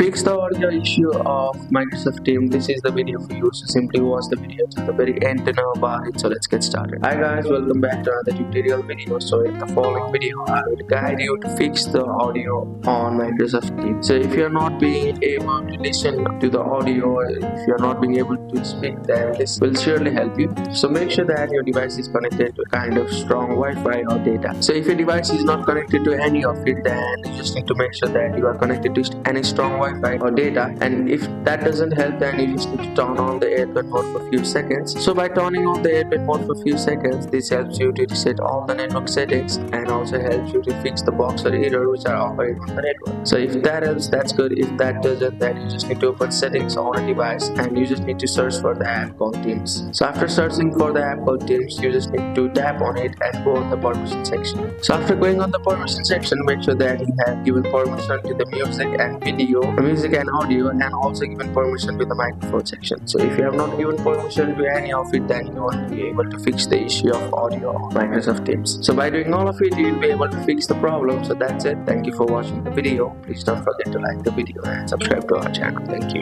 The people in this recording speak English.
fix the audio issue of Microsoft Teams, this is the video for you. So simply watch the video to the very end to know about it. So let's get started. Hi guys, welcome back to another tutorial video. So in the following video, I will guide you to fix the audio on Microsoft Teams. So if you're not being able to listen to the audio, if you're not being able to speak, then this will surely help you. So make sure that your device is connected to a kind of strong Wi-Fi or data. So if your device is not connected to any of it, then you just need to make sure that you are connected to any strong Wi-Fi or data. And if that doesn't help, then you just need to turn on the airplane mode for a few seconds. So by turning on the airplane mode for a few seconds, this helps you to reset all the network settings and also helps you to fix the box or error which are occurring on the network. So if that helps, that's good. If that doesn't, then you just need to open settings on a device and you just need to search for the app called Teams. So after searching for the app called Teams, you just need to tap on it and go on the permission section. So after going on the permission section, make sure that you have given permission to the music and video, music and audio, and also given permission to the microphone section. So if you have not given permission to any of it, then you won't be able to fix the issue of audio on Microsoft Teams. So by doing all of it, you'll be able to fix the problem. So that's it. Thank you for watching the video. Please don't forget to like the video and subscribe to our channel. Thank you.